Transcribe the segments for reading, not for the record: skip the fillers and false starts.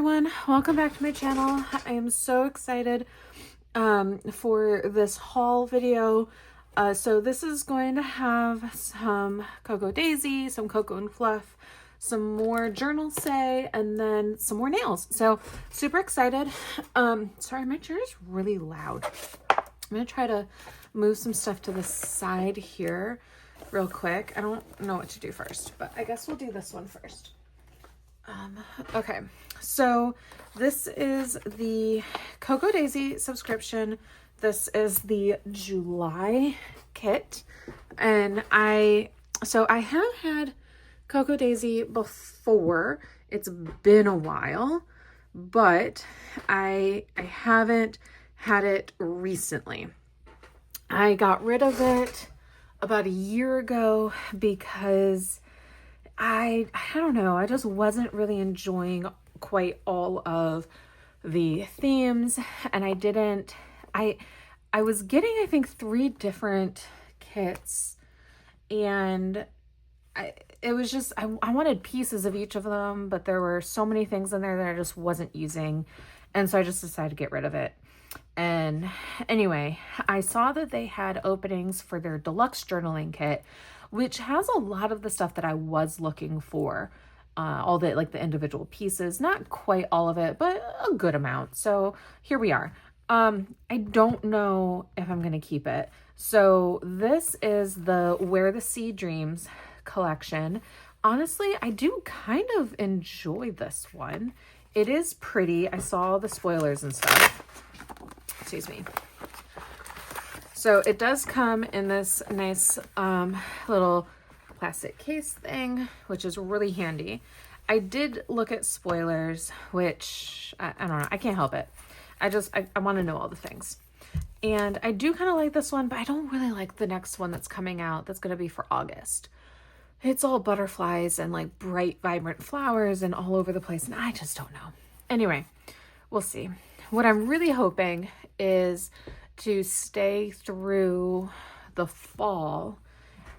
everyone, welcome back to my channel. I am so excited for this haul video. So this is going to have some Cocoa Daisy, some Cocoa and Fluff, some more Journalsay, and then some more nails. So super excited. Sorry, my chair is really loud. I'm gonna try to move some stuff to the side here real quick. I don't know what to do first, but I guess we'll do this one first. Okay, so this is the Cocoa Daisy subscription. This is the July kit, and I have had Cocoa Daisy before. It's been a while, but I haven't had it recently. I got rid of it about a year ago because I don't know, I just wasn't really enjoying quite all of the themes, and I was getting, I think, 3 different kits, and I wanted pieces of each of them, but there were so many things in there that I just wasn't using, and so I just decided to get rid of it. And anyway, I saw that they had openings for their deluxe journaling kit, which has a lot of the stuff that I was looking for. All the, like, the individual pieces, not quite all of it, but a good amount. So here we are. I don't know if I'm going to keep it. So this is the Where the Sea Dreams collection. Honestly, I do kind of enjoy this one. It is pretty. I saw the spoilers and stuff. Excuse me. So it does come in this nice little plastic case thing, which is really handy. I did look at spoilers, which I don't know, I can't help it. I want to know all the things. And I do kind of like this one, but I don't really like the next one that's coming out. That's going to be for August. It's all butterflies and like bright, vibrant flowers and all over the place. And I just don't know. Anyway, we'll see. What I'm really hoping is to stay through the fall.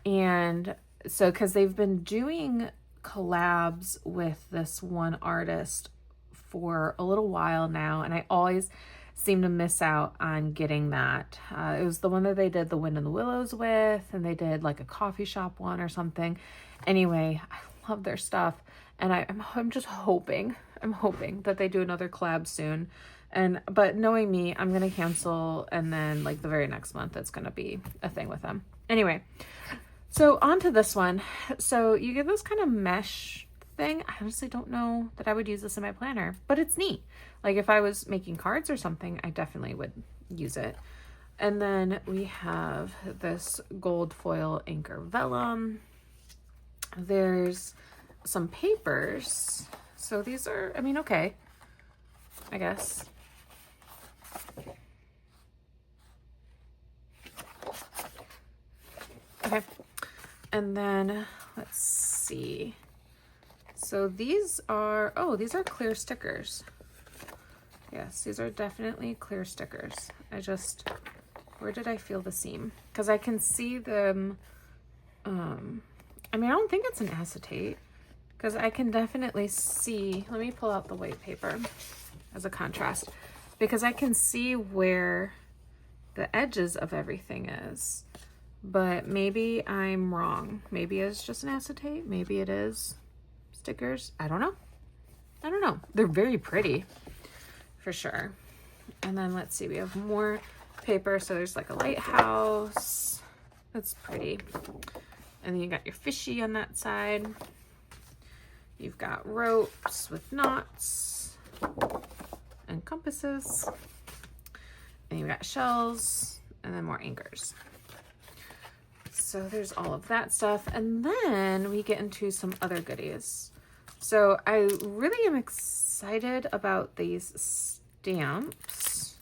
And so, because they've been doing collabs with this one artist for a little while now, and I always seem to miss out on getting that. It was the one that they did The Wind in the Willows with, and they did like a coffee shop one or something. Anyway, I love their stuff, and I'm just hoping, that they do another collab soon. But knowing me, I'm gonna cancel, and then like the very next month it's gonna be a thing with them. Anyway, so on to this one. So you get this kind of mesh thing. I honestly don't know that I would use this in my planner, but it's neat. Like if I was making cards or something, I definitely would use it. And then we have this gold foil anchor vellum. There's some papers. So these are, I mean, okay, I guess. Okay, and then let's see. So these are, oh, these are clear stickers. Yes, these are definitely clear stickers. Where did I feel the seam? Because I can see them. I mean, I don't think it's an acetate, because I can definitely see, let me pull out the white paper as a contrast, because I can see where the edges of everything is. But maybe I'm wrong. Maybe it's just an acetate. Maybe it is stickers. I don't know. They're very pretty for sure. And then let's see, we have more paper. So there's like a lighthouse. That's pretty. And then you got your fishy on that side. You've got ropes with knots and compasses. And you've got shells and then more anchors. So there's all of that stuff. And then we get into some other goodies. So I really am excited about these stamps.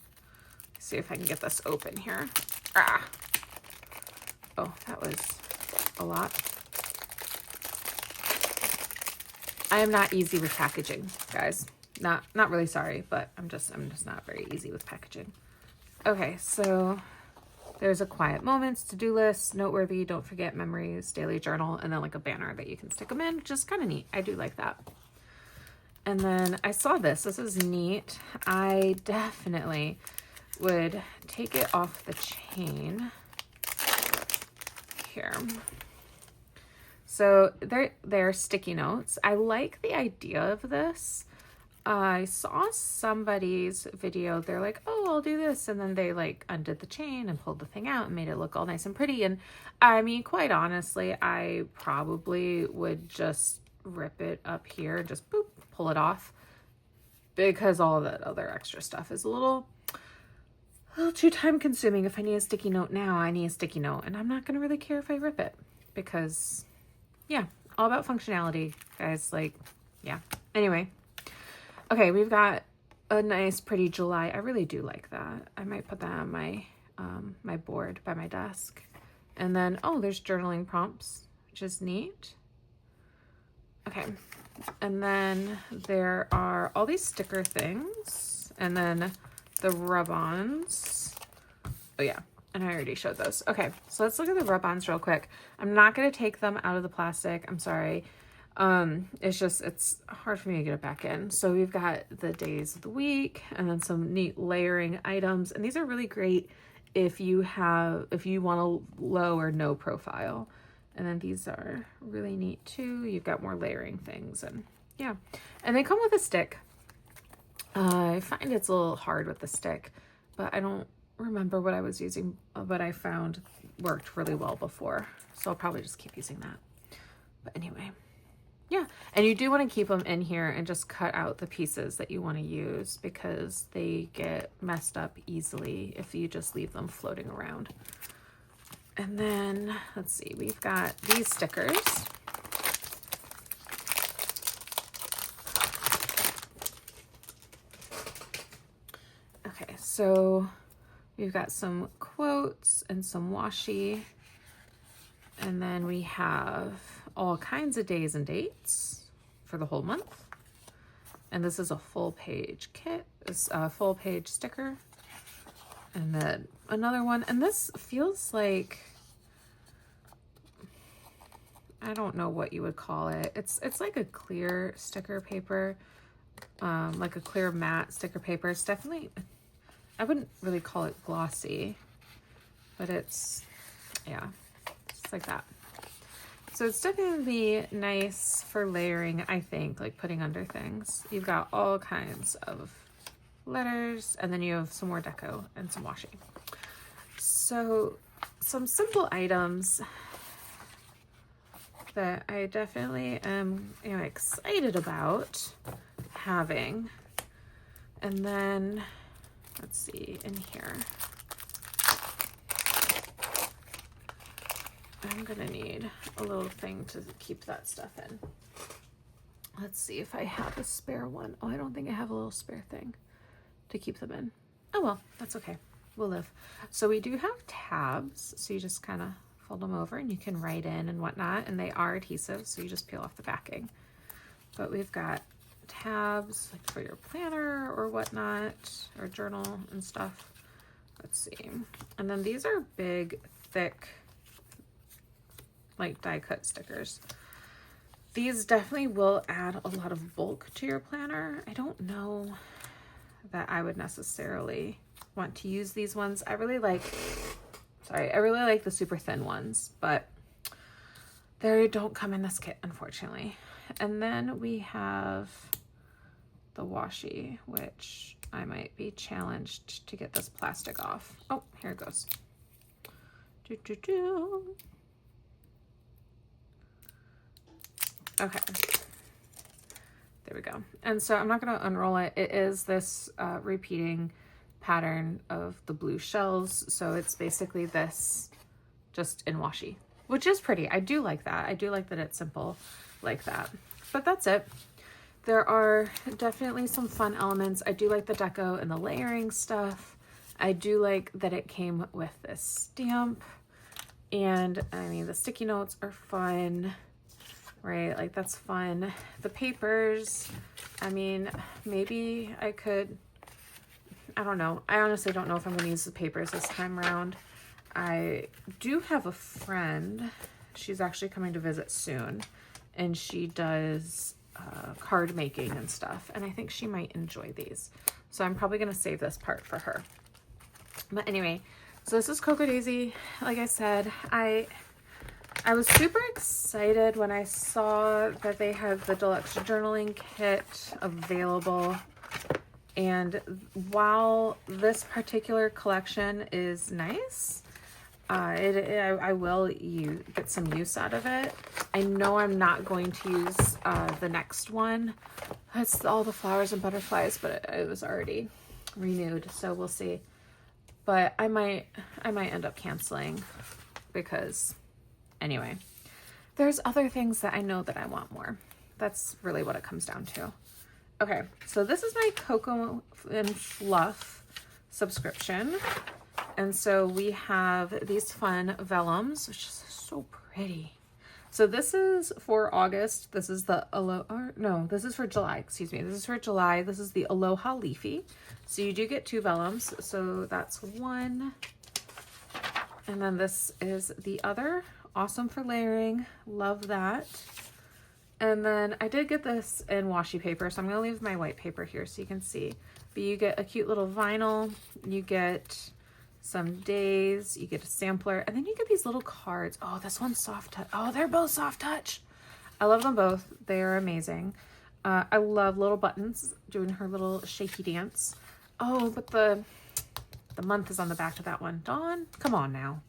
Let's see if I can get this open here. Ah. Oh, that was a lot. I am not easy with packaging, guys. Not really sorry, but I'm just not very easy with packaging. Okay, so there's a quiet moments, to-do list, noteworthy, don't forget, memories, daily journal, and then like a banner that you can stick them in, which is kind of neat. I do like that. And then I saw this. This is neat. I definitely would take it off the chain. Here. So they're sticky notes. I like the idea of this. I saw somebody's video. They're like, oh, I'll do this. And then they like undid the chain and pulled the thing out and made it look all nice and pretty. And I mean, quite honestly, I probably would just rip it up here, just boop, pull it off, because all that other extra stuff is a little too time consuming. If I need a sticky note now, I need a sticky note, and I'm not going to really care if I rip it, because yeah, all about functionality, guys. Like, yeah. Anyway. Okay, we've got a nice, pretty July. I really do like that. I might put that on my my board by my desk. And then, oh, there's journaling prompts, which is neat. Okay, and then there are all these sticker things, and then the rub-ons. Oh yeah, and I already showed those. Okay, so let's look at the rub-ons real quick. I'm not going to take them out of the plastic. I'm sorry. It's hard for me to get it back in. So we've got the days of the week, and then some neat layering items. And these are really great if you want a low or no profile. And then these are really neat too. You've got more layering things, and yeah. And they come with a stick. I find it's a little hard with the stick, but I don't remember what I was using, but I found worked really well before. So I'll probably just keep using that. But anyway. Yeah, and you do want to keep them in here and just cut out the pieces that you want to use, because they get messed up easily if you just leave them floating around. And then, let's see, we've got these stickers. Okay, so we've got some quotes and some washi. And then we have all kinds of days and dates for the whole month. And this is a full page kit. It's a full page sticker. And then another one. And this feels like, I don't know what you would call it. It's like a clear sticker paper, like a clear matte sticker paper. It's definitely, I wouldn't really call it glossy, but it's, yeah. Like that. So it's definitely nice for layering, I think, like putting under things. You've got all kinds of letters, and then you have some more deco and some washi. So some simple items that I definitely am excited about having. And then let's see in here. I'm gonna need a little thing to keep that stuff in. Let's see if I have a spare one. Oh, I don't think I have a little spare thing to keep them in. Oh well, that's okay. We'll live. So we do have tabs. So you just kind of fold them over and you can write in and whatnot. And they are adhesive, so you just peel off the backing. But we've got tabs like for your planner or whatnot, or journal and stuff. Let's see. And then these are big, thick, like die cut stickers. These definitely will add a lot of bulk to your planner. I don't know that I would necessarily want to use these ones. I really like the super thin ones, but they don't come in this kit, unfortunately. And then we have the washi, which I might be challenged to get this plastic off. Oh, here it goes. Okay, there we go. And so I'm not going to unroll it. It is this repeating pattern of the blue shells. So it's basically this just in washi, which is pretty. I do like that. I do like that it's simple like that. But that's it. There are definitely some fun elements. I do like the deco and the layering stuff. I do like that it came with this stamp. And I mean, the sticky notes are fun. Right, like that's fun. The papers, I mean, maybe I could, I don't know. I honestly don't know if I'm going to use the papers this time around. I do have a friend, she's actually coming to visit soon, and she does card making and stuff. And I think she might enjoy these. So I'm probably going to save this part for her. But anyway, so this is Cocoa Daisy. Like I said, I was super excited when I saw that they had the deluxe journaling kit available. And while this particular collection is nice, I will get some use out of it. I know I'm not going to use the next one. It's all the flowers and butterflies, but it was already renewed, so we'll see. But I might end up canceling because anyway, there's other things that I know that I want more. That's really what it comes down to. Okay, so this is my Cocoa and Fluff subscription. And so we have these fun vellums, which is so pretty. So this is for August. This is the this is for July, excuse me. This is for July. This is the Aloha Leafy. So you do get 2 vellums. So that's one. And then this is the other. Awesome for layering. Love that. And then I did get this in washi paper, so I'm going to leave my white paper here so you can see. But you get a cute little vinyl, you get some days, you get a sampler, and then you get these little cards. Oh, this one's soft touch. Oh, they're both soft touch. I love them both. They are amazing. I love little Buttons doing her little shaky dance. Oh, but the month is on the back of that one. Dawn, come on now.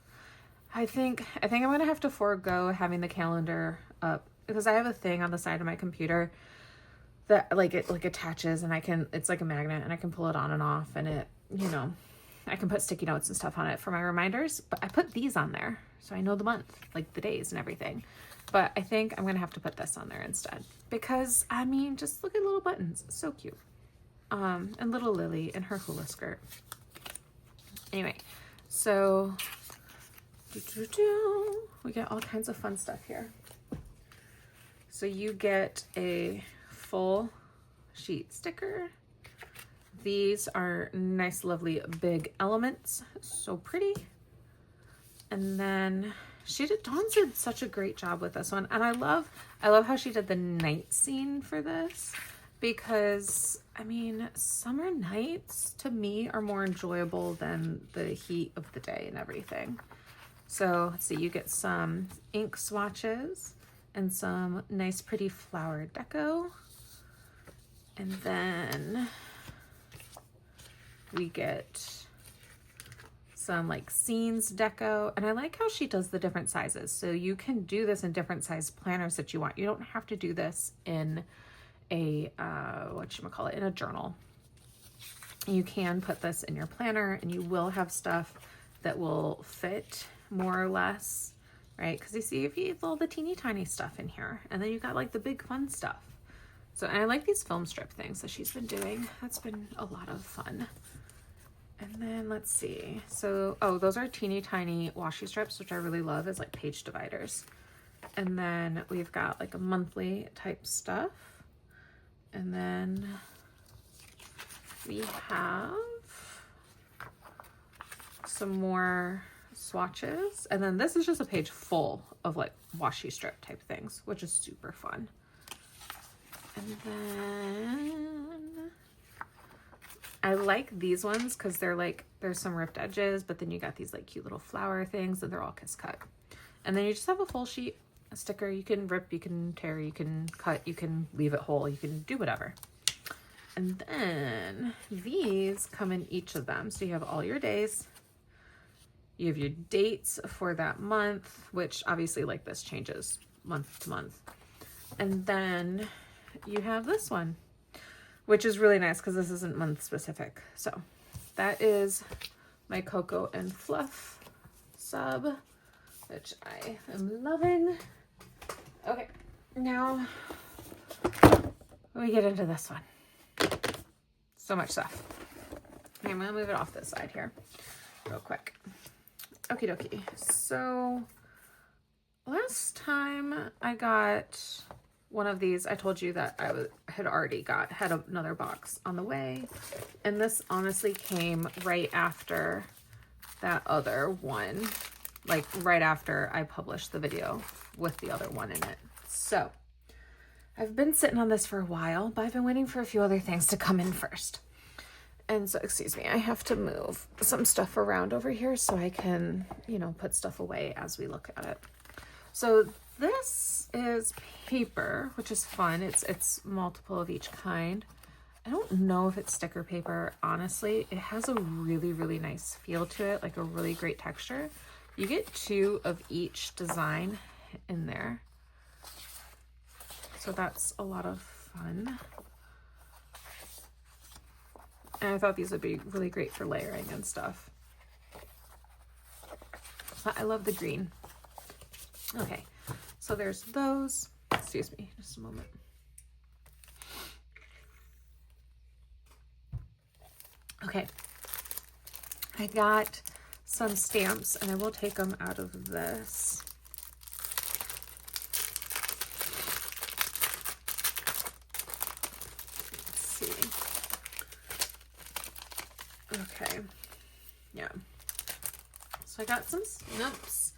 I think I'm going to have to forego having the calendar up, because I have a thing on the side of my computer that it attaches, and it's like a magnet, and I can pull it on and off, and it, I can put sticky notes and stuff on it for my reminders, but I put these on there so I know the month, like the days and everything. But I think I'm going to have to put this on there instead, because I mean, just look at little Buttons. It's so cute. And little Lily in her hula skirt. Anyway, so we get all kinds of fun stuff here. So you get a full sheet sticker. These are nice, lovely, big elements. So pretty. And then Dawn did such a great job with this one. And I love how she did the night scene for this, because I mean, summer nights to me are more enjoyable than the heat of the day and everything. So let's see, you get some ink swatches and some nice pretty flower deco. And then we get some like scenes deco. And I like how she does the different sizes. So you can do this in different size planners that you want. You don't have to do this in a, in a journal. You can put this in your planner, and you will have stuff that will fit more or less, right? Because you see, if you have all the teeny tiny stuff in here, and then you've got like the big fun stuff. So, and I like these film strip things that she's been doing. That's been a lot of fun. And then let's see. So, oh, those are teeny tiny washi strips, which I really love as like page dividers. And then we've got like a monthly type stuff. And then we have some more swatches. And then this is just a page full of like washi strip type things, which is super fun. And then I like these ones because they're like, there's some ripped edges, but then you got these like cute little flower things, and they're all kiss cut. And then you just have a full sheet, a sticker. You can rip, you can tear, you can cut, you can leave it whole, you can do whatever. And then these come in each of them. So you have all your days. You have your dates for that month, which obviously like this changes month to month. And then you have this one, which is really nice because this isn't month specific. So that is my Cocoa and Fluff sub, which I am loving. Okay, now we get into this one. So much stuff. Okay, I'm gonna move it off this side here real quick. Okie dokie. So last time I got one of these, I told you that I had already had another box on the way. And this honestly came right after that other one, like right after I published the video with the other one in it. So I've been sitting on this for a while, but I've been waiting for a few other things to come in first. And so, excuse me, I have to move some stuff around over here so I can, you know, put stuff away as we look at it. So this is paper, which is fun. It's multiple of each kind. I don't know if it's sticker paper, honestly. It has a really, really nice feel to it, like a really great texture. You get 2 of each design in there. So that's a lot of fun. And I thought these would be really great for layering and stuff. But I love the green. Okay, so there's those. Excuse me, just a moment. Okay, I got some stamps and I will take them out of this. Let's see. Okay, yeah. So I got some stamps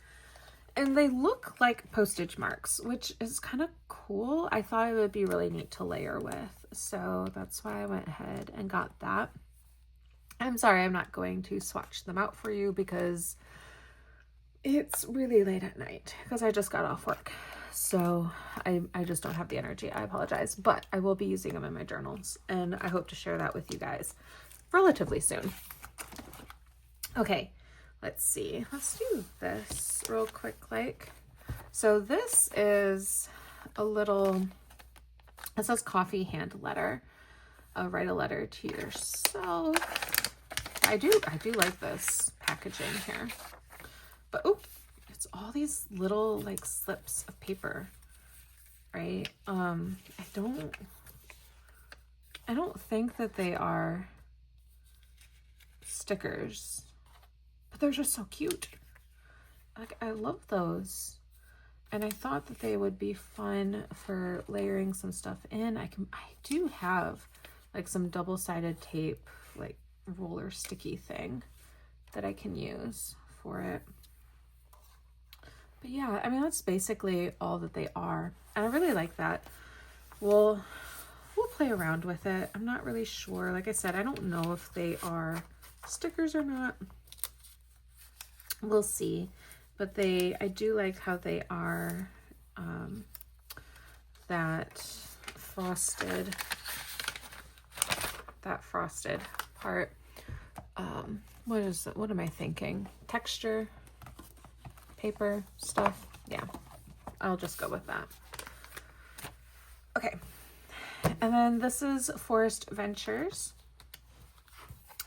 and they look like postage marks, which is kind of cool. I thought it would be really neat to layer with. So that's why I went ahead and got that. I'm sorry, I'm not going to swatch them out for you because it's really late at night because I just got off work. So I just don't have the energy. I apologize, but I will be using them in my journals and I hope to share that with you guys relatively soon. Okay, let's see. Let's do this real quick. So this is a little, it says coffee hand letter. Write a letter to yourself. I do like this packaging here, but oh, it's all these little like slips of paper, right? I don't think that they are stickers, but they're just so cute. Like, I love those. And I thought that they would be fun for layering some stuff in. I do have like some double-sided tape, like roller sticky thing that I can use for it. But yeah, I mean, that's basically all that they are. And I really like that. We'll play around with it. I'm not really sure. Like I said, I don't know if they are stickers or not. We'll see. But I do like how they are that frosted part. What am I thinking? Texture, paper stuff. Yeah, I'll just go with that. Okay, and then this is Forest Ventures.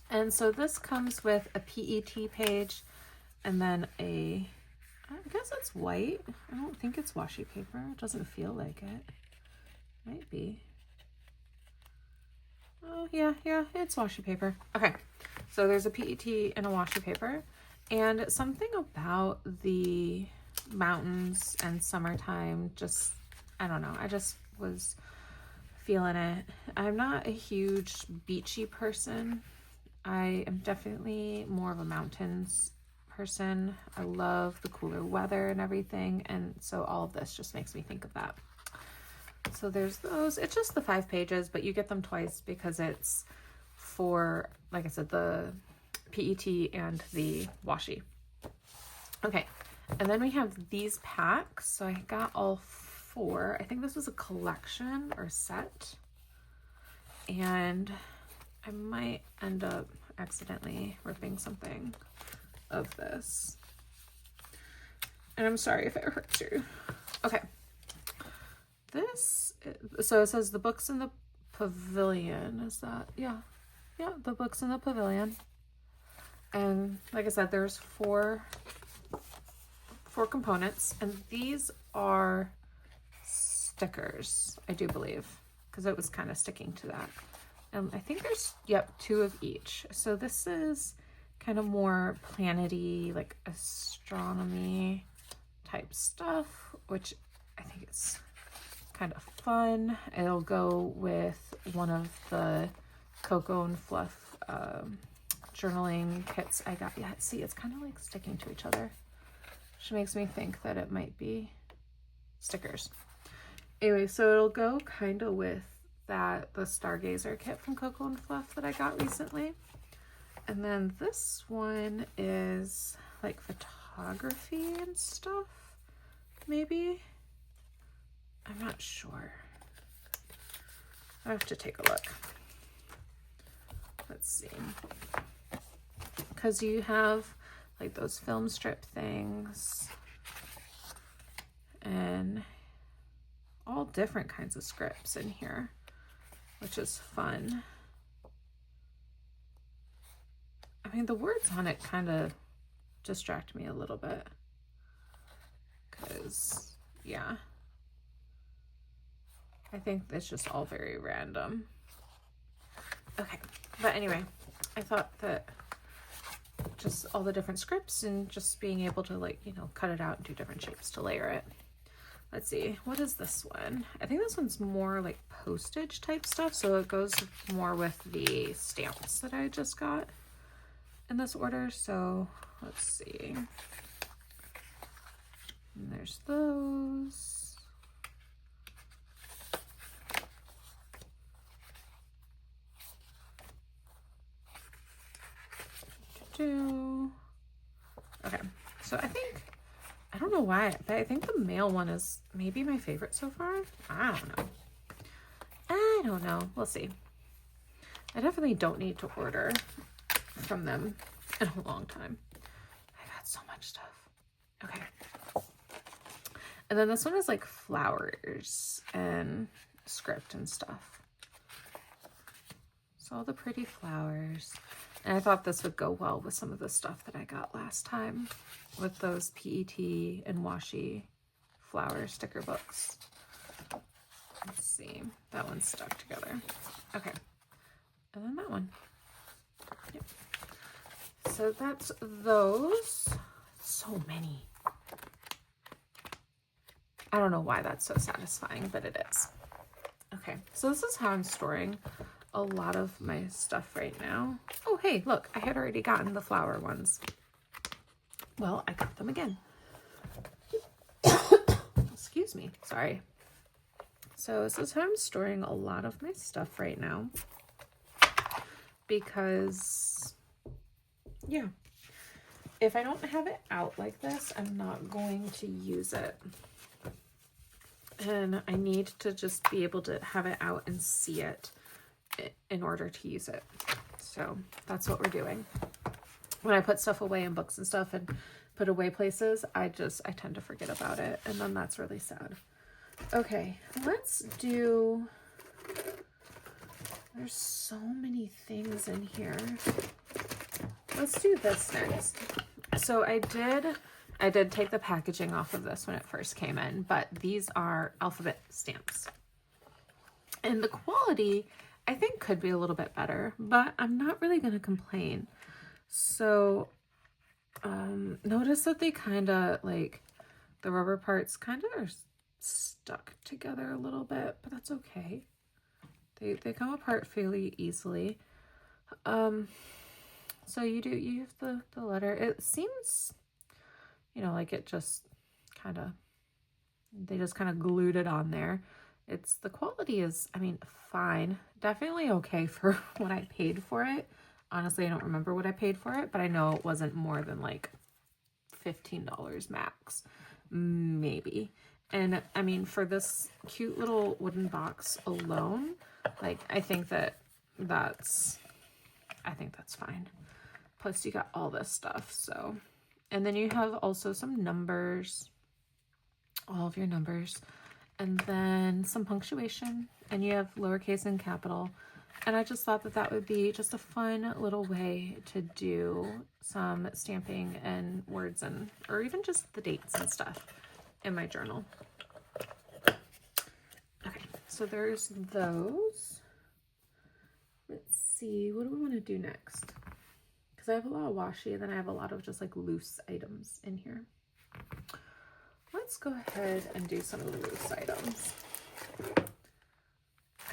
And so this comes with a PET page and then I guess it's white. I don't think it's washi paper. It doesn't feel like it. Might be. Oh, yeah, it's washi paper. Okay, so there's a PET and a washi paper. And something about the mountains and summertime, just, I don't know, I just was feeling it. I'm not a huge beachy person. I am definitely more of a mountains person. I love the cooler weather and everything, and so all of this just makes me think of that. So there's those. It's just the 5 pages, but you get them twice because it's for, like I said, the PET and the washi. Okay, and then we have these packs. So I got all 4. I think this was a collection or set, and I might end up accidentally ripping something of this, and I'm sorry if it hurts you. Okay, so it says the books in the pavilion. Is that, yeah, the books in the pavilion. And like I said, there's four components, and these are stickers, I do believe, because it was kind of sticking to that. I think there's, 2 of each. So this is kind of more planety, like astronomy type stuff, which I think is kind of fun. It'll go with one of the Cocoa and Fluff journaling kits I got. Yeah, see, it's kind of like sticking to each other, which makes me think that it might be stickers. Anyway, so it'll go kind of with the Stargazer kit from Coco and Fluff that I got recently. And then this one is like photography and stuff, maybe. I'm not sure. I have to take a look. Let's see. Because you have like those film strip things and all different kinds of scripts in here, which is fun. I mean, the words on it kind of distract me a little bit because, yeah, I think it's just all very random. Okay, but anyway, I thought that just all the different scripts and just being able to, like, you know, cut it out and do different shapes to layer it. Let's see, what is this one? I think this one's more like postage type stuff, so it goes more with the stamps that I just got in this order. So let's see. And there's those. Okay, so I don't know why, but I think the male one is maybe my favorite so far. I don't know. We'll see. I definitely don't need to order from them in a long time. I've had so much stuff. Okay. And then this one is like flowers and script and stuff. So all the pretty flowers. And I thought this would go well with some of the stuff that I got last time with those PET and washi flower sticker books. Let's see. That one's stuck together. Okay. And then that one. Yep. So that's those. So many. I don't know why that's so satisfying, but it is. Okay. So this is how I'm storing a lot of my stuff right now. Oh, hey, look, I had already gotten the flower ones. Well, I got them again. Excuse me, sorry. So this is how I'm storing a lot of my stuff right now. Because, yeah, if I don't have it out like this, I'm not going to use it. And I need to just be able to have it out and see it in order to use it. So that's what we're doing. When I put stuff away in books and stuff and put away places, I tend to forget about it, and then that's really sad. Okay, let's do, there's so many things in here. Let's do this next. So I did take the packaging off of this when it first came in, but these are alphabet stamps. And the quality, I think, could be a little bit better, but I'm not really going to complain. So notice that they kind of, like, the rubber parts kind of are stuck together a little bit, but that's okay. They come apart fairly easily. So you have the letter. It seems, you know, like it just kind of, they just kind of glued it on there. The quality is, I mean, fine. Definitely okay for what I paid for it. Honestly, I don't remember what I paid for it, but I know it wasn't more than like $15 max, maybe. And I mean, for this cute little wooden box alone, like, I think that's fine. Plus you got all this stuff, so. And then you have also some numbers, all of your numbers, and then some punctuation, and you have lowercase and capital. And I just thought that would be just a fun little way to do some stamping and words, and or even just the dates and stuff in my journal. Okay, so there's those. Let's see, what do we want to do next? Because I have a lot of washi, and then I have a lot of just like loose items in here. Let's go ahead and do some of the loose items.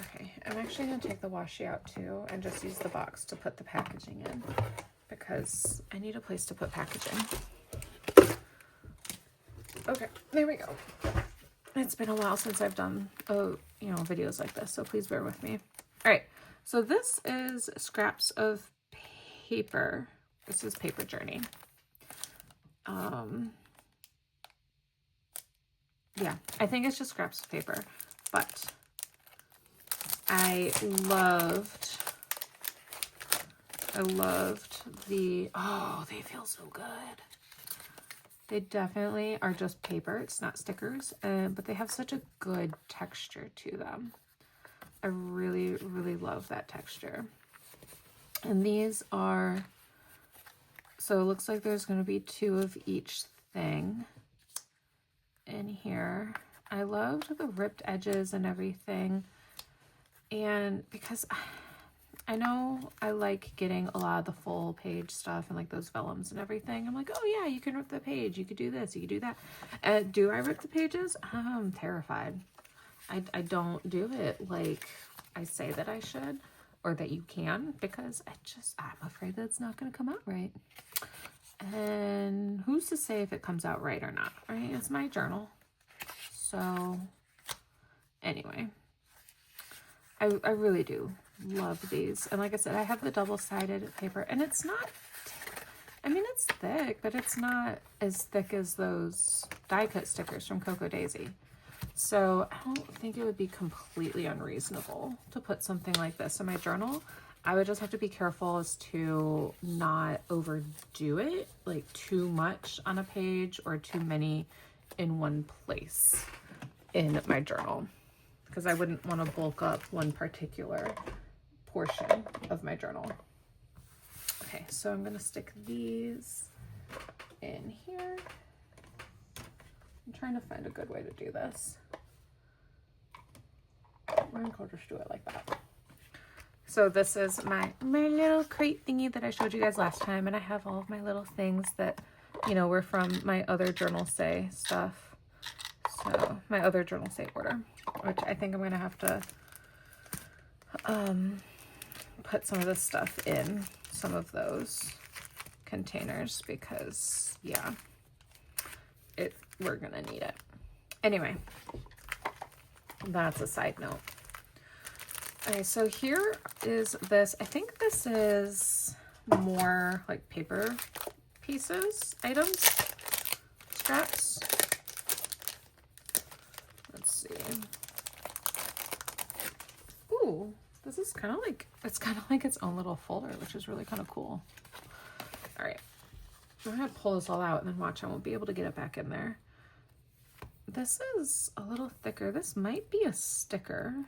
Okay, I'm actually going to take the washi out too and just use the box to put the packaging in, because I need a place to put packaging. Okay, there we go. It's been a while since I've done, videos like this, so please bear with me. All right, so this is scraps of paper. This is Paper Journey. Yeah, I think it's just scraps of paper, but I loved the, oh, they feel so good. They definitely are just paper. It's not stickers, but they have such a good texture to them. I really, really love that texture. And these are, so it looks like there's going to be 2 of each thing in here. I loved the ripped edges and everything. And because I know I like getting a lot of the full page stuff and like those vellums and everything. I'm like, oh yeah, you can rip the page. You could do this. You could do that. Do I rip the pages? I'm terrified. I don't do it like I say that I should or that you can, because I'm afraid that it's not going to come out right. And who's to say if it comes out right or not, right? It's my journal. So anyway, I really do love these. And like I said, I have the double-sided paper, and it's not, I mean, it's thick, but it's not as thick as those die cut stickers from Cocoa Daisy. So I don't think it would be completely unreasonable to put something like this in my journal. I would just have to be careful as to not overdo it, like too much on a page or too many in one place in my journal, because I wouldn't want to bulk up one particular portion of my journal. Okay, so I'm going to stick these in here. I'm trying to find a good way to do this. I think I'll just do it like that. So this is my little crate thingy that I showed you guys last time, and I have all of my little things that, were from my other Journalsay stuff. So my other Journalsay order, which I think I'm going to have to put some of this stuff in some of those containers, because yeah, we're going to need it. Anyway, that's a side note. Okay, so here is this. I think this is more like paper pieces, items, scraps. Let's see. Ooh, this is kind of like, it's kind of like its own little folder, which is really kind of cool. All right, I'm gonna pull this all out and then watch. I won't be able to get it back in there. This is a little thicker. This might be a sticker.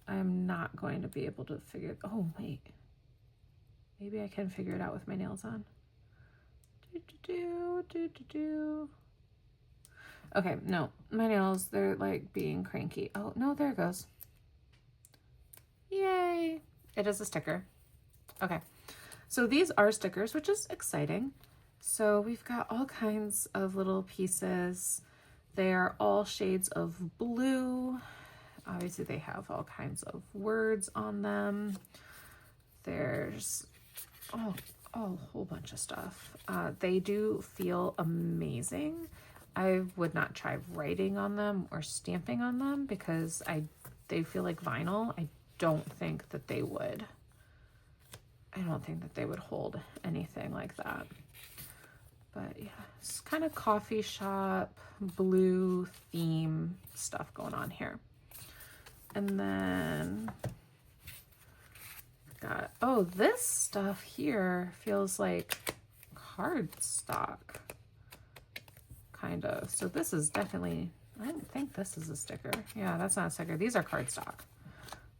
I'm not going to be able to figure, oh wait, maybe I can figure it out with my nails on. Okay, no, my nails, they're like being cranky. Oh no, there it goes. Yay, it is a sticker. Okay, so these are stickers, which is exciting. So we've got all kinds of little pieces. They are all shades of blue. Obviously they have all kinds of words on them. There's a whole bunch of stuff. They do feel amazing. I would not try writing on them or stamping on them because they feel like vinyl. I don't think that they would. I don't think that they would hold anything like that. But yeah, it's kind of coffee shop, blue theme stuff going on here. And then got, oh, this stuff here feels like cardstock, kind of. So this is definitely, I don't think this is a sticker. Yeah, that's not a sticker. These are cardstock,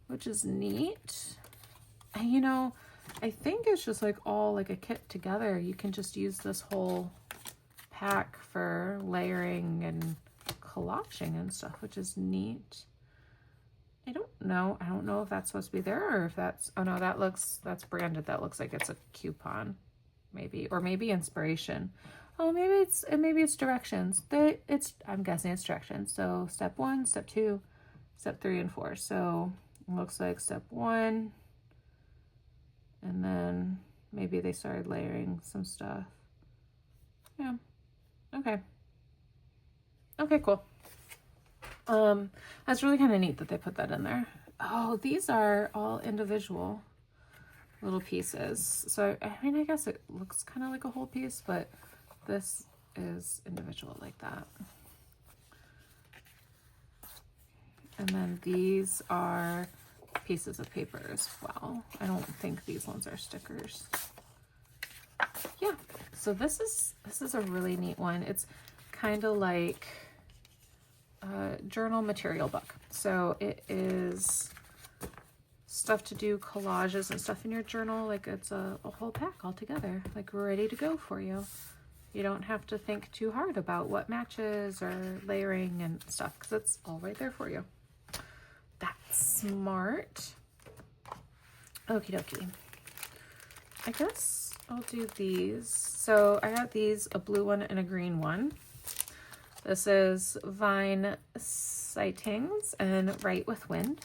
which is neat. And I think it's just like all like a kit together. You can just use this whole pack for layering and collaging and stuff, which is neat. I don't know if that's supposed to be there or if that's, oh no, that's branded. That looks like it's a coupon, maybe, or maybe inspiration. Oh, maybe it's directions. I'm guessing it's directions. So step 1, step 2, step 3, and 4. So it looks like step 1, and then maybe they started layering some stuff. Yeah. Okay. Okay, cool. That's really kind of neat that they put that in there. Oh, these are all individual little pieces. So, I mean, I guess it looks kind of like a whole piece, but this is individual like that. And then these are pieces of paper as well. I don't think these ones are stickers. Yeah, so this is a really neat one. It's kind of like a journal material book. So it is stuff to do collages and stuff in your journal. Like it's a whole pack all together, like ready to go for you. You don't have to think too hard about what matches or layering and stuff because it's all right there for you. That's smart. Okie dokie. I guess I'll do these. So I got these, a blue one and a green one. This is Vine Sightings and Write with Wind.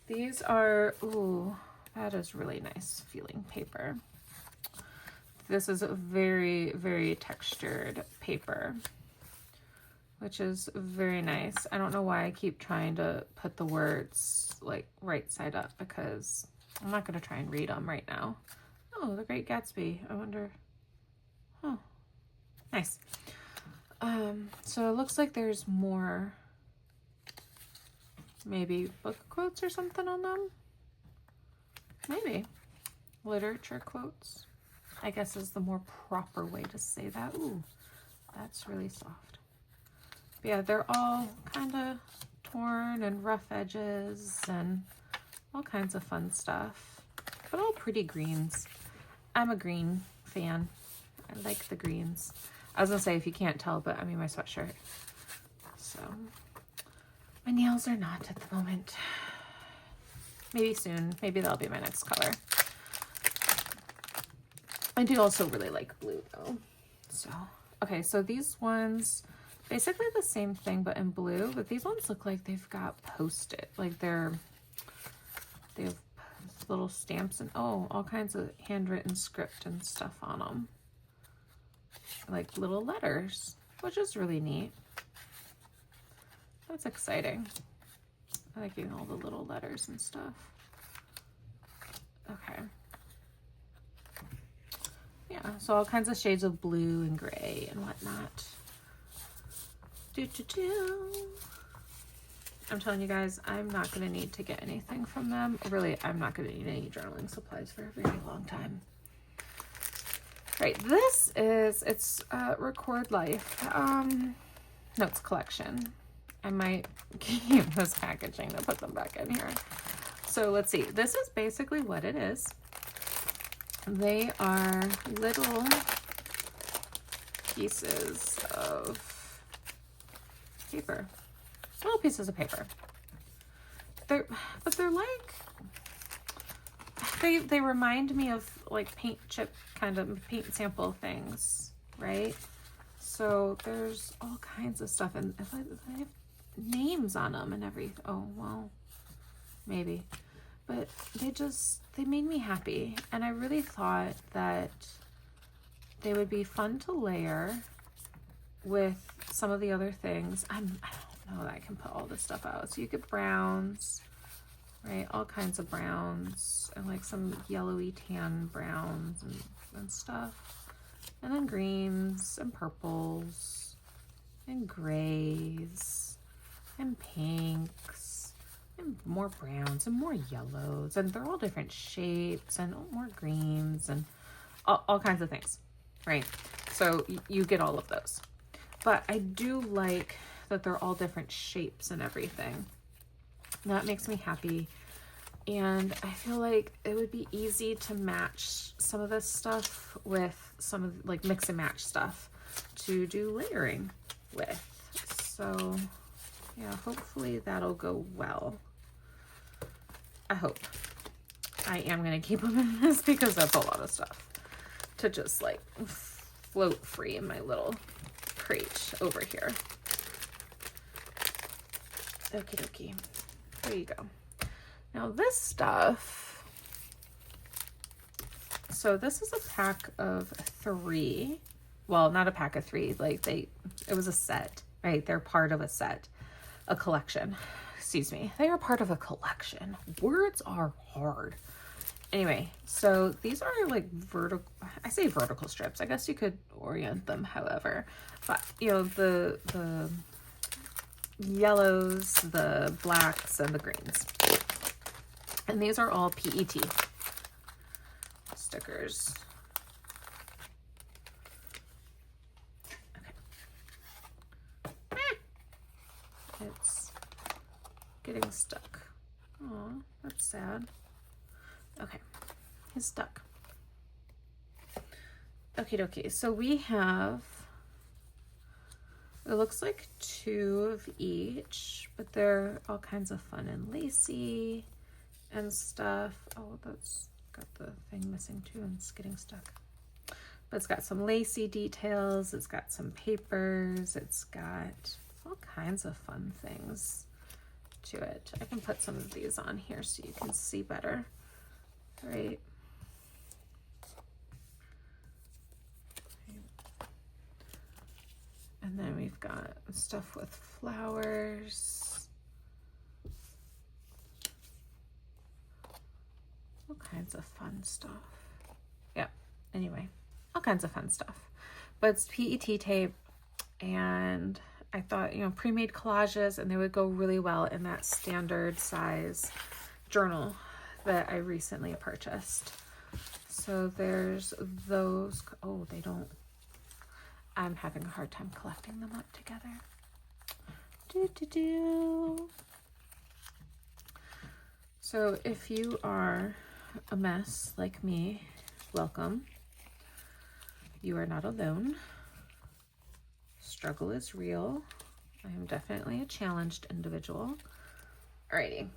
These are, ooh, that is really nice feeling paper. This is a very, very textured paper, which is very nice. I don't know why I keep trying to put the words like right side up because I'm not going to try and read them right now. Oh, The Great Gatsby. I wonder. Oh, nice. So it looks like there's more maybe book quotes or something on them. Maybe. Literature quotes, I guess is the more proper way to say that. Ooh, that's really soft. But yeah, they're all kind of torn and rough edges and all kinds of fun stuff. But all pretty greens. I'm a green fan. I like the greens. I was gonna say if you can't tell, but I'm in my sweatshirt. So my nails are not at the moment. Maybe soon. Maybe that'll be my next color. I do also really like blue though. So, okay, so these ones, basically the same thing but in blue, but these ones look like they've got Post-it. Like they have little stamps and all kinds of handwritten script and stuff on them. Like little letters, which is really neat. That's exciting. I like getting all the little letters and stuff. Okay. Yeah, so all kinds of shades of blue and gray and whatnot. I'm telling you guys, I'm not going to need to get anything from them. Really, I'm not going to need any journaling supplies for a very long time. Right, this is, it's Record Life notes collection. I might keep this packaging to put them back in here. So let's see. This is basically what it is. They are little pieces of paper. Little pieces of paper. They're like, they remind me of like paint chip kind of paint sample things, right? So there's all kinds of stuff and they have names on them and everything. Oh, well, maybe. But they made me happy. And I really thought that they would be fun to layer with some of the other things. I don't know that I can put all this stuff out. So you get browns, right? All kinds of browns and like some yellowy tan browns and stuff. And then greens and purples and grays and pinks and more browns and more yellows, and they're all different shapes and more greens and all kinds of things, right? So you get all of those. But I do like that they're all different shapes and everything. That makes me happy. And I feel like it would be easy to match some of this stuff with some of like mix and match stuff to do layering with. So yeah, hopefully that'll go well. I hope. I am going to keep them in this because that's a lot of stuff to just like float free in my little crate over here. Okie dokie. There you go. Now this stuff, so this is a pack of 3. well, not a pack of 3, like it was a set, right? They're part of a set, a collection. Excuse me. They are part of a collection. Words are hard. Anyway, so these are like vertical, I say vertical strips. I guess you could orient them however. But, you know, the yellows, the blacks, and the greens. And these are all PET stickers. Okay. It's getting stuck. Oh, that's sad. Okay, he's stuck. Okie dokie, so we have, it looks like 2 of each, but they're all kinds of fun and lacy and stuff. Oh, that's got the thing missing too and it's getting stuck. But it's got some lacy details, it's got some papers, it's got all kinds of fun things to it. I can put some of these on here so you can see better. Right. And then we've got stuff with flowers. All kinds of fun stuff. Yeah, anyway, all kinds of fun stuff. But it's PET tape, and I thought, you know, pre-made collages, and they would go really well in that standard size journal that I recently purchased. So there's those. Oh, they don't, I'm having a hard time collecting them up together. So if you are a mess like me, welcome. You are not alone. Struggle is real. I am definitely a challenged individual. Alrighty.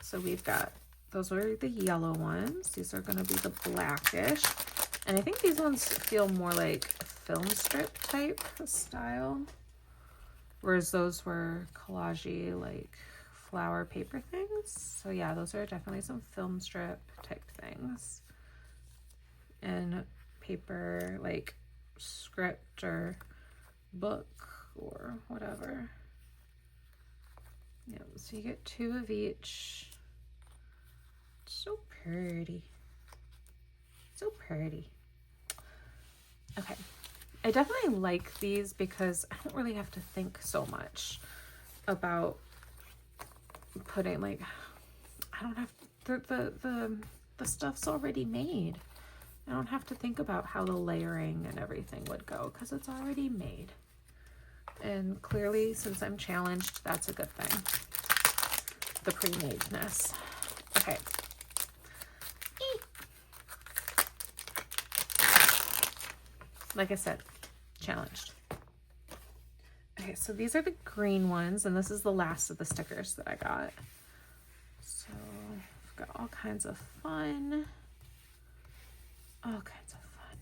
So we've got, those are the yellow ones. These are going to be the blackish. And I think these ones feel more like film strip type style. Whereas those were collage-y, like flower paper things. So yeah, those are definitely some film strip type things. And paper, like script or book or whatever. Yeah, so you get 2 of each. So pretty. So pretty. Okay. I definitely like these because I don't really have to think so much about putting, like, I don't have the stuff's already made. I don't have to think about how the layering and everything would go because it's already made. And clearly, since I'm challenged, that's a good thing. The pre-madeness. Okay. Like I said, challenged. Okay, so these are the green ones, and this is the last of the stickers that I got. So I've got all kinds of fun. All kinds of fun.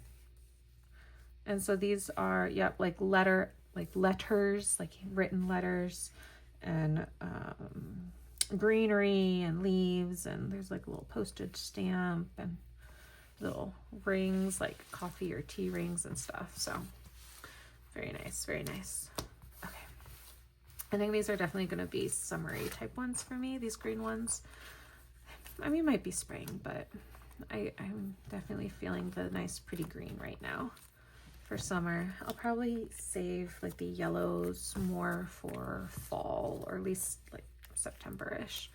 And so these are, yep, like letters, like written letters, and greenery and leaves, and there's like a little postage stamp and little rings, like coffee or tea rings and stuff. So very nice, very nice. Okay, I think these are definitely going to be summery type ones for me, these green ones. I mean, might be spring, but I'm definitely feeling the nice pretty green right now for summer. I'll probably save like the yellows more for fall, or at least like September-ish.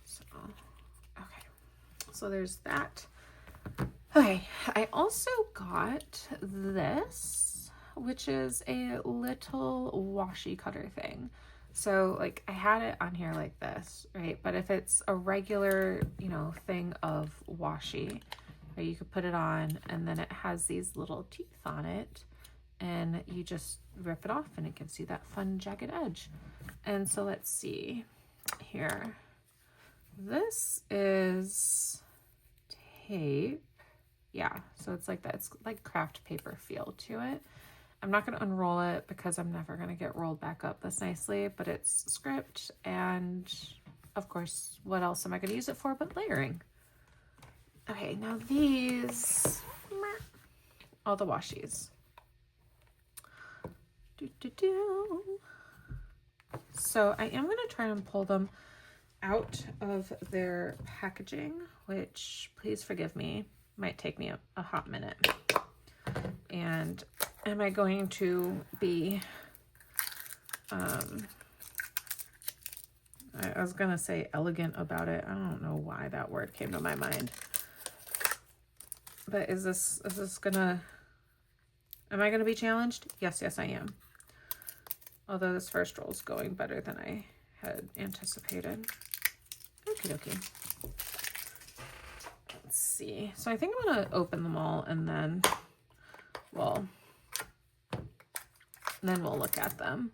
So okay, so there's that. Okay, I also got this, which is a little washi cutter thing. So like I had it on here like this, right? But if it's a regular, you know, thing of washi, right, you could put it on, and then it has these little teeth on it, and you just rip it off and it gives you that fun jagged edge. And so let's see here. This is tape. Yeah, so it's like that. It's like craft paper feel to it. I'm not going to unroll it because I'm never going to get rolled back up this nicely, but it's script, and of course, what else am I going to use it for but layering? Okay, now these, all the washies. So I am going to try and pull them out of their packaging, which, please forgive me, might take me a hot minute. And am I going to be, I was going to say elegant about it. I don't know why that word came to my mind. But is this gonna, am I gonna be challenged? Yes, I am. Although this first roll is going better than I had anticipated. Okie dokie. Let's see. So I think I'm gonna open them all and then we'll look at them,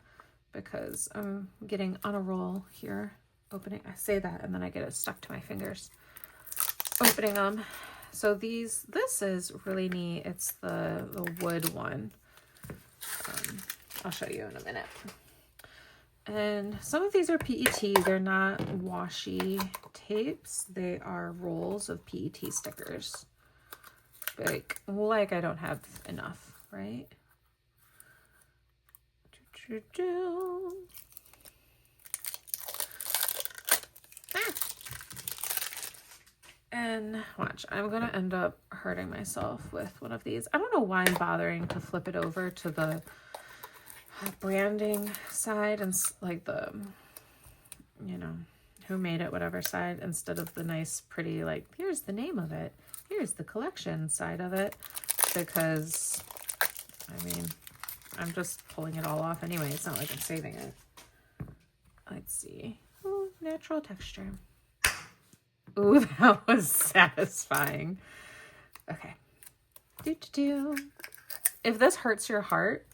because I'm getting on a roll here. Opening, I say that and then I get it stuck to my fingers. Opening them. So this is really neat. It's the wood one. I'll show you in a minute. And some of these are PET. They're not washi tapes. They are rolls of PET stickers. Like I don't have enough, right? And watch, I'm gonna end up hurting myself with one of these. I don't know why I'm bothering to flip it over to the branding side and like the, you know, who made it, whatever side, instead of the nice, pretty, like, here's the name of it, here's the collection side of it, because, I mean, I'm just pulling it all off anyway. It's not like I'm saving it. Let's see. Oh, natural texture. Ooh, that was satisfying. Okay. If this hurts your heart,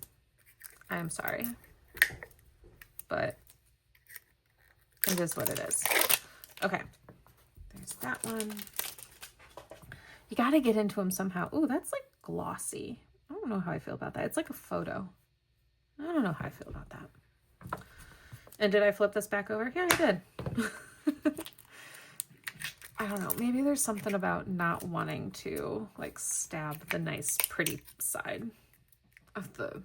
I'm sorry. But it is what it is. Okay. There's that one. You got to get into them somehow. Ooh, that's like glossy. I don't know how I feel about that. It's like a photo. I don't know how I feel about that. And did I flip this back over? Yeah, I did. I don't know. Maybe there's something about not wanting to like stab the nice, pretty side of the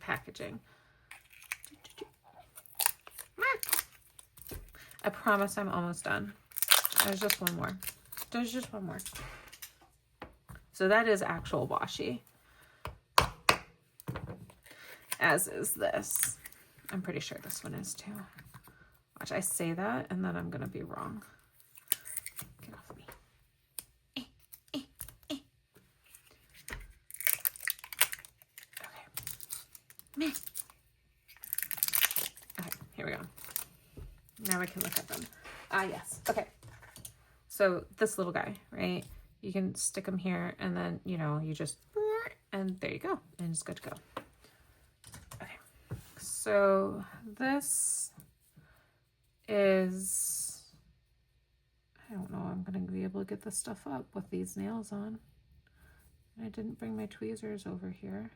packaging. I promise I'm almost done. There's just one more. There's just one more. So that is actual washi. As is this. I'm pretty sure this one is too. Watch, I say that and then I'm going to be wrong. Get off of me. Okay. Okay, here we go. Now I can look at them. Ah, yes. Okay. So this little guy, right? You can stick them here and then, you know, you just, and there you go. And it's good to go. Okay. So this is, I don't know, I'm going to be able to get this stuff up with these nails on. I didn't bring my tweezers over here.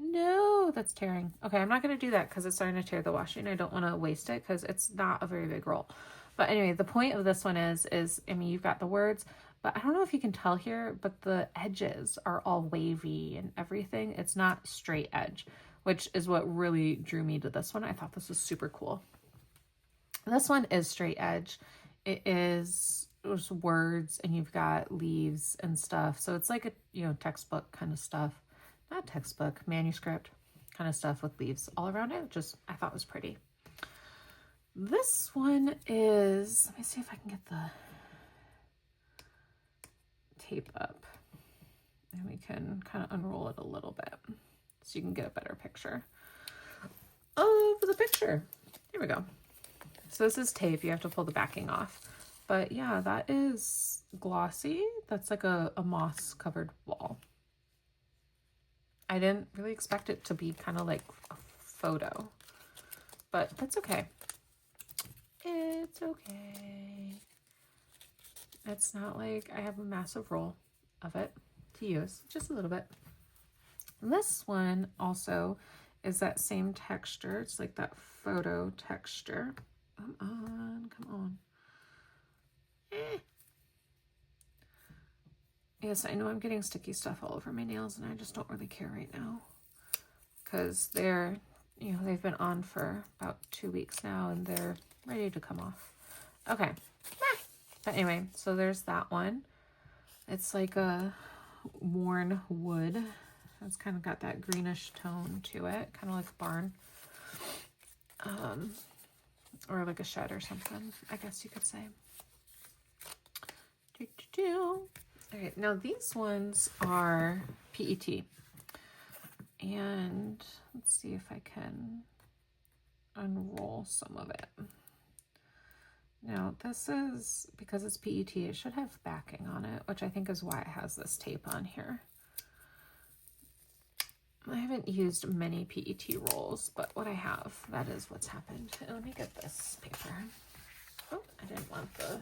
No, that's tearing. Okay, I'm not going to do that because it's starting to tear the washi and I don't want to waste it because it's not a very big roll. But anyway, the point of this one is, I mean, you've got the words, but I don't know if you can tell here, but the edges are all wavy and everything. It's not straight edge, which is what really drew me to this one. I thought this was super cool. This one is straight edge. There's words and you've got leaves and stuff. So it's like a, you know, textbook kind of stuff. Not textbook, manuscript kind of stuff with leaves all around it. Just, I thought was pretty. This one is, let me see if I can get the tape up and we can kind of unroll it a little bit so you can get a better picture of the picture. Here we go. So this is tape. You have to pull the backing off. But yeah, that is glossy. That's like a moss covered wall. I didn't really expect it to be kind of like a photo, but that's okay. It's okay. It's not like I have a massive roll of it to use, just a little bit. This one also is that same texture. It's like that photo texture. Come on, come on. Yes, I know I'm getting sticky stuff all over my nails, and I just don't really care right now because they're, you know, they've been on for about 2 weeks now and they're ready to come off. Okay. But anyway, so there's that one. It's like a worn wood. It's kind of got that greenish tone to it, kind of like a barn. Or like a shed or something, I guess you could say. Okay, now these ones are PET. And let's see if I can unroll some of it. Now this is, because it's PET, it should have backing on it, which I think is why it has this tape on here. I haven't used many PET rolls, but what I have, that is what's happened. And let me get this paper. Oh, I didn't want the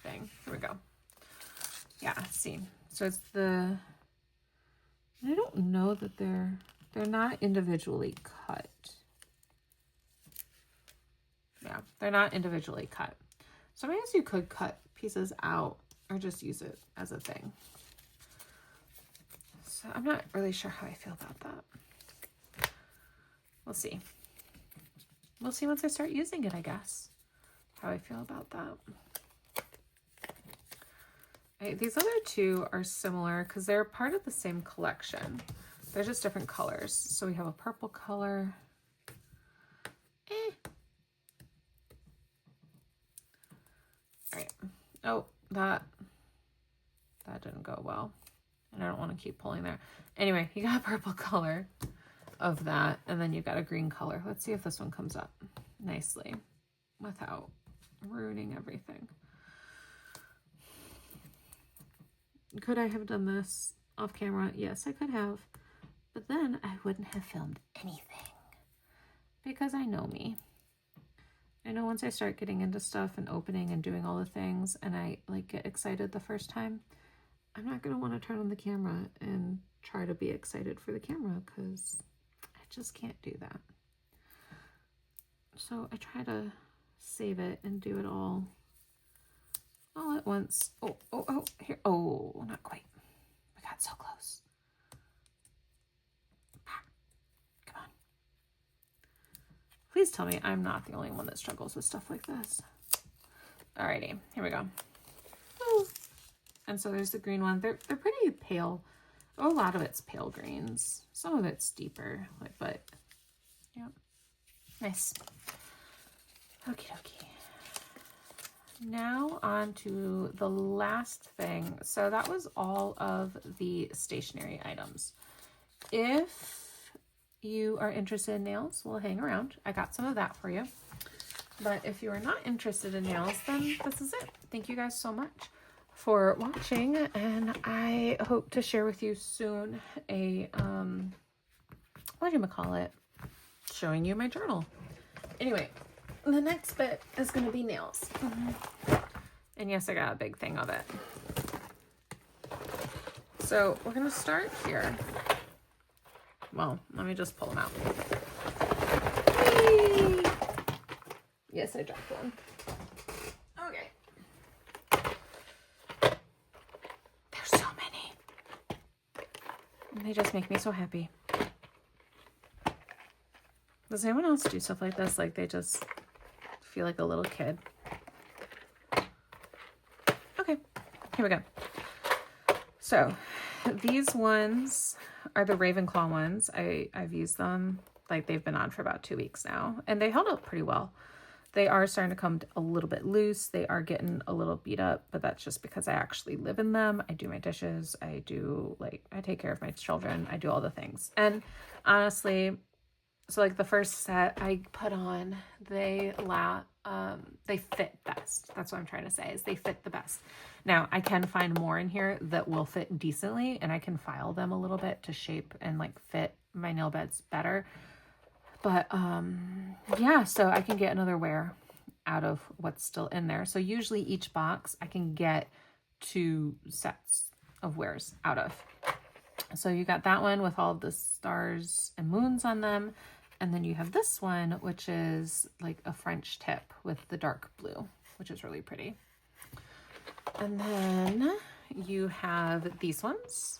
thing. Here we go. Yeah, see. So it's the, I don't know that they're not individually cut. Yeah, they're not individually cut. So I guess you could cut pieces out or just use it as a thing. So I'm not really sure how I feel about that. We'll see. We'll see once I start using it, I guess, how I feel about that. Okay, these other two are similar because they're part of the same collection. They're just different colors. So we have a purple color. All right. Oh, that didn't go well. And I don't want to keep pulling there. Anyway, you got a purple color of that. And then you've got a green color. Let's see if this one comes up nicely without ruining everything. Could I have done this off camera? Yes, I could have. But then I wouldn't have filmed anything. Because I know me. I know once I start getting into stuff and opening and doing all the things and I like get excited the first time, I'm not going to want to turn on the camera and try to be excited for the camera because I just can't do that. So I try to save it and do it all at once. Oh, here. Oh, not quite. We got so close. Come on. Please tell me I'm not the only one that struggles with stuff like this. Alrighty, here we go. Woo. And so there's the green one. They're pretty pale. Oh, a lot of it's pale greens. Some of it's deeper, but yeah. Nice. Okie dokie. Now on to the last thing. So that was all of the stationery items. If you are interested in nails, we'll hang around. I got some of that for you. But if you are not interested in nails, then this is it. Thank you guys so much for watching, and I hope to share with you soon a whatchamacallit, showing you my journal. Anyway, the next bit is going to be nails. And yes, I got a big thing of it. So we're going to start here. Well, let me just pull them out. Whee! Yes, I dropped one. Okay. There's so many. And they just make me so happy. Does anyone else do stuff like this? Like they just feel like a little kid. Okay, here we go. So these ones are the Ravenclaw ones. I've used them, like they've been on for about 2 weeks now, and they held up pretty well. They are starting to come a little bit loose. They are getting a little beat up, but that's just because I actually live in them. I do my dishes. I take care of my children. I do all the things. And honestly, so like the first set I put on, they fit best. That's what I'm trying to say, is they fit the best. Now I can find more in here that will fit decently, and I can file them a little bit to shape and like fit my nail beds better. But yeah, so I can get another wear out of what's still in there. So usually each box I can get 2 sets of wears out of. So you got that one with all the stars and moons on them. And then you have this one, which is like a French tip with the dark blue, which is really pretty. And then you have these ones.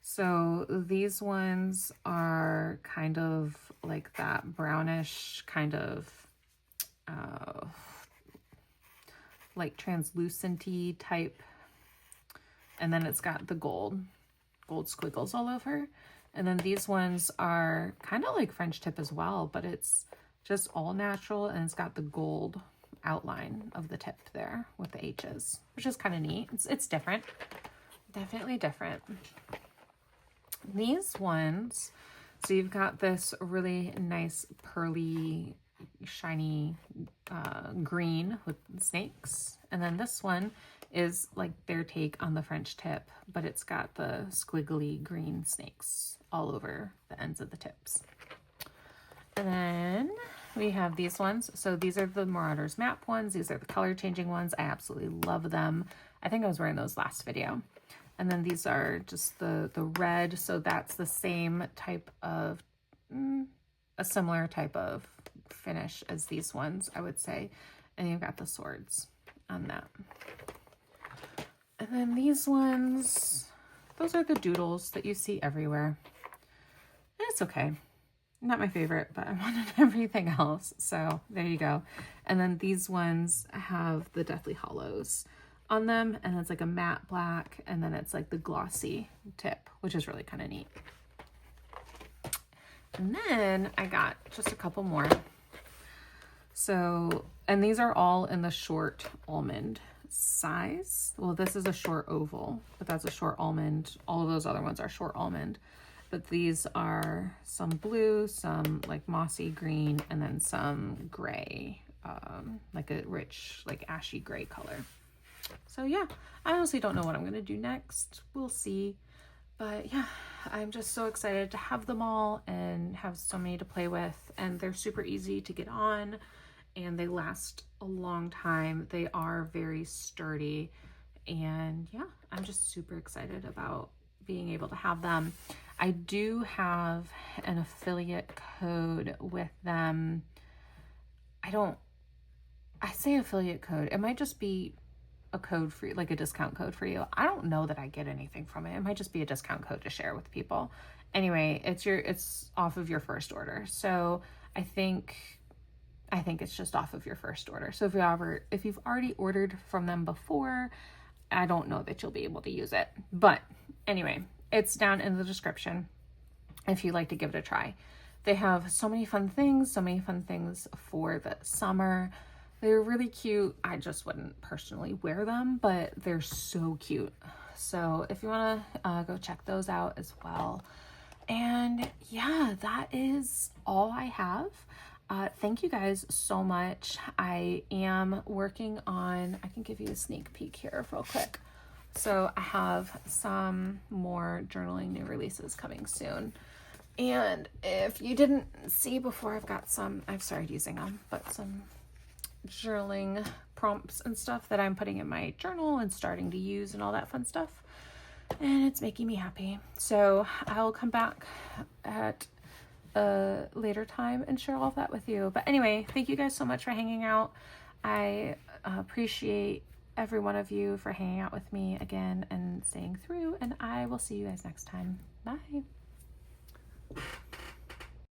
So these ones are kind of like that brownish kind of like translucent-y type. And then it's got the gold squiggles all over. And then these ones are kind of like French tip as well, but it's just all natural, and it's got the gold outline of the tip there with the H's, which is kind of neat. It's different, definitely different. These ones, so you've got this really nice pearly shiny green with snakes, and then this one is like their take on the French tip, but it's got the squiggly green snakes all over the ends of the tips. And then we have these ones. So these are the Marauders map ones. These are the color changing ones. I absolutely love them. I think I was wearing those last video. And then these are just the red. So that's the same type of, a similar type of finish as these ones, I would say. And you've got the swords on that. And then these ones, those are the doodles that you see everywhere. And it's okay. Not my favorite, but I wanted everything else. So there you go. And then these ones have the Deathly Hollows on them. And it's like a matte black. And then it's like the glossy tip, which is really kind of neat. And then I got just a couple more. So, and these are all in the short almond size. Well, this is a short oval, but that's a short almond. All of those other ones are short almond. But these are some blue, some like mossy green, and then some gray, like a rich, like ashy gray color. So yeah, I honestly don't know what I'm going to do next. We'll see. But yeah, I'm just so excited to have them all and have so many to play with. And they're super easy to get on, and they last a long time. They are very sturdy. And yeah, I'm just super excited about being able to have them. I do have an affiliate code with them. I say affiliate code. It might just be a code for you, like a discount code for you. I don't know that I get anything from it. It might just be a discount code to share with people. Anyway, it's off of your first order. So I think it's just off of your first order. So if you've already ordered from them before, I don't know that you'll be able to use it. But anyway, it's down in the description if you'd like to give it a try. They have so many fun things for the summer. They're really cute. I just wouldn't personally wear them, but they're so cute. So if you want to go check those out as well. And yeah, that is all I have. Thank you guys so much. I am working on, I can give you a sneak peek here real quick. So I have some more journaling new releases coming soon. And if you didn't see before, I've started using them, but some journaling prompts and stuff that I'm putting in my journal and starting to use and all that fun stuff. And it's making me happy. So I'll come back at a later time and share all of that with you. But anyway, thank you guys so much for hanging out. I appreciate every one of you for hanging out with me again and staying through, and I will see you guys next time. Bye.